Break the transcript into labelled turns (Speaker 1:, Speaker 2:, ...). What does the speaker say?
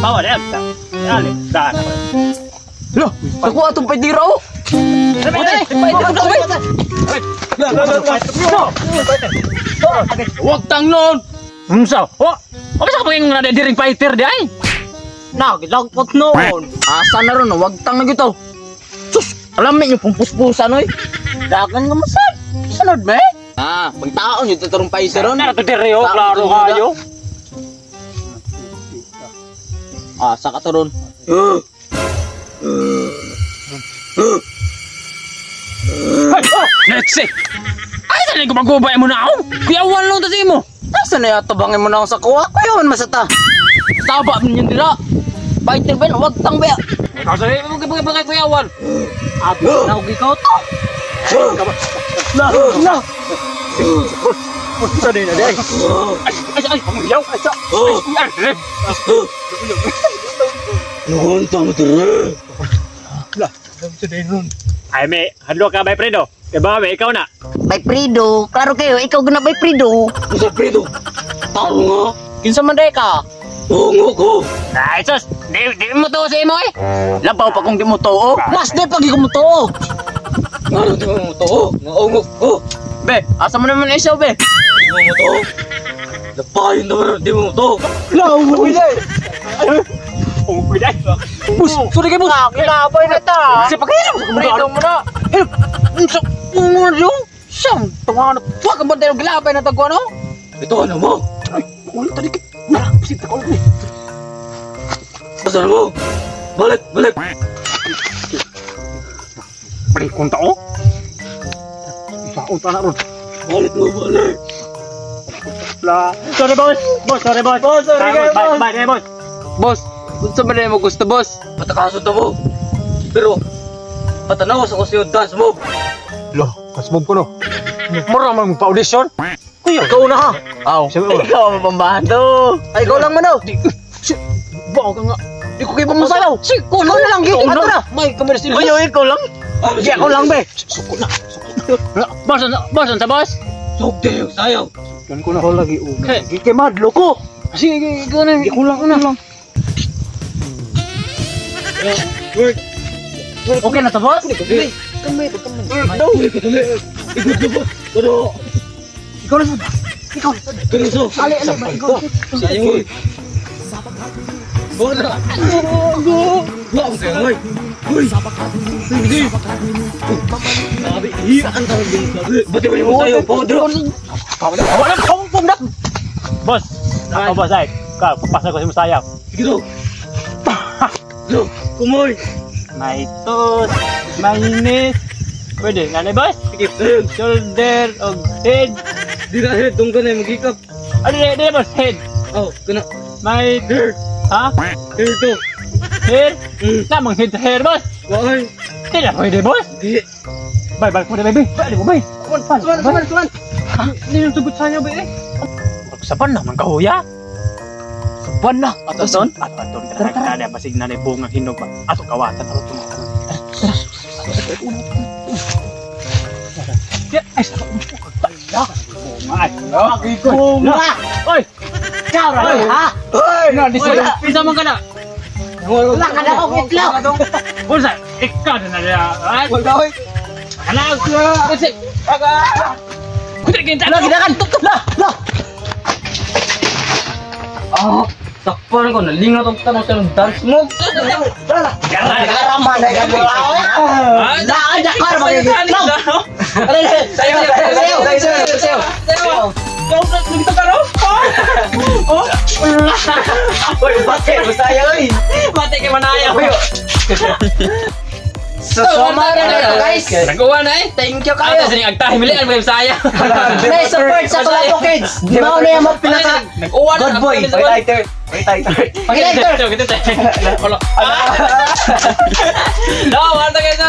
Speaker 1: Bawa dia bisa. Dale, dah.
Speaker 2: Loh, aku atong paidira oh. Wag tang non.
Speaker 1: Unsa? Oh, apa sa kapag nga diring fighter di ay?
Speaker 2: Na, gilagpot non. Asa na ron, wag tang na gito. Sus, alam niyo pong puspusan oy. Dagan nga masad. Sunod ba? Ah, pagtaon yung tatarong paisa ron.
Speaker 1: Na to dire oh, klaro kayo.
Speaker 2: Ah, sa kataron.
Speaker 1: Let's see. Ay, saan ko magubay mo na ako? Kuyawan lang to mo.
Speaker 2: Asa na yata bangin mo na ako sa kuha? Kuyawan masata. Taba mo yun dira. Fighter ba? Wag tang ba?
Speaker 1: Ikaw sa bagay kuyawan. Ato na ako ikaw to. Na. Sa din na day. Ay, pangyaw. Ay.
Speaker 2: Nuhunta mo dira.
Speaker 1: Lah, sa din ron. Ay, may hadlo ka bay Fredo. Kaya ba, ikaw na?
Speaker 3: Bay Prido, klaro kayo, ikaw guna Bay Prido.
Speaker 2: Sa Prido. Taro nga.
Speaker 3: Kinsa man day ka?
Speaker 2: Tungo ko.
Speaker 1: Ay, sus, di mo to sa imo eh.
Speaker 2: Labaw pa kung di mo to. Mas di pag di ko mo to. Ano di mo to? Naungok ko. Be, asa mo naman isaw be? Di mo to. Lapayin naman di mo to. Naungok ko
Speaker 1: Oh, pwede.
Speaker 2: Bus, sorry kayo bus.
Speaker 3: Kinabay na ta.
Speaker 2: Kasi pagkailan mo sa
Speaker 3: Prido mo na.
Speaker 2: Sa ungon yung siyang tungan na wag ang bandero gilabay na tagwa no? Ito ano mo? Ay, ulit tadi ka. Nara, bisita ko ulit. Basta mo? Balik.
Speaker 1: Balik kong tao? Isaon ta na ron.
Speaker 2: Balik.
Speaker 1: Sorry, boss. Sorry, kayo, boss. Bye, boss.
Speaker 2: Boss, kung sa manay mo gusto, boss, patakaso to mo. Pero, patanaw sa kusiyod dance mo.
Speaker 1: Loh, kasbog ko no. Mura mang pa-audition.
Speaker 2: Kuya, ikaw na ha. Aw,
Speaker 3: Ikaw ang pambato.
Speaker 2: ay ikaw lang mano. Baka ka nga. Di ko kayo pamasayaw. Ikaw na lang, gito. Ato na. May kamera sila.
Speaker 3: Ayo, ikaw lang.
Speaker 2: Di ako lang, be.
Speaker 1: Boss, sa boss?
Speaker 2: Sugde yung sayaw.
Speaker 1: Yan ko na ko lagi una.
Speaker 2: Kay madlo ko.
Speaker 1: Sige, ikaw na. Ikaw lang.
Speaker 2: Okay na to, boss?
Speaker 3: Kamay.
Speaker 2: Daw. Ikaw na. Ikaw.
Speaker 3: Ali, ikaw.
Speaker 2: Sayaw. Bola. Wag ka hoy. Hindi. Sabi, ang tawag dito. Ba't mo yung sayaw? Podro.
Speaker 1: Wala kong pumdak. Boss, ako boss ay. Papasa ko si Musayap.
Speaker 2: Sige daw. Yo, kumoy.
Speaker 1: May tos, mainis. Pwede, nanay boss?
Speaker 2: Sige,
Speaker 1: Shoulder, o head.
Speaker 2: di na head, doon ka na mag-hikap.
Speaker 1: Ano di boss? Head.
Speaker 2: Oh, kana.
Speaker 1: May,
Speaker 2: Hair.
Speaker 1: ha?
Speaker 2: Hair to.
Speaker 1: Hair? Namang head sa hair boss.
Speaker 2: Why?
Speaker 1: Hindi na pwede boss.
Speaker 2: Di.
Speaker 1: Balik mo na baby. Balik mo bay.
Speaker 2: Suman.
Speaker 1: Hindi yung tugot sa inyo ba eh? Saban na, mangkahuya. Saban na.
Speaker 2: Aton?
Speaker 1: Aton. Tara. Pasig na na bungang hinog ba? Ato kawatan. Ato tumakan. Ay, sa bunga. Ay, bunga. Oy!
Speaker 3: Oy, ha?
Speaker 1: Pisa man ka na.
Speaker 3: Wala ka na akong itlaw.
Speaker 1: Bulsa, ikaw na na. Ay,
Speaker 2: Wala hoy.
Speaker 1: anak. Kasi, kundi kita.
Speaker 2: Lagi na kan tutup lah. Ah, takpan ko nalinga tong tanong sa dance mo.
Speaker 3: Karama na yan. Naaja ka na mag-itlaw.
Speaker 2: Sayo.
Speaker 1: Kau nak kita karo? Oh,
Speaker 2: Oy, bate, saya oi.
Speaker 1: mati ke mana ya?
Speaker 2: So, sumara na guys.
Speaker 1: Nagawa na eh.
Speaker 2: Thank you
Speaker 1: Kayo
Speaker 2: kayo.
Speaker 1: sa ning agtahi milian mo saya.
Speaker 3: May support sa Kulapo Kids. Mao na yung mga pinaka
Speaker 1: Nag-uwa na.
Speaker 2: Good boy. Lighter.
Speaker 3: Pag-lighter.
Speaker 1: Kita. Wala. No, wala kayo.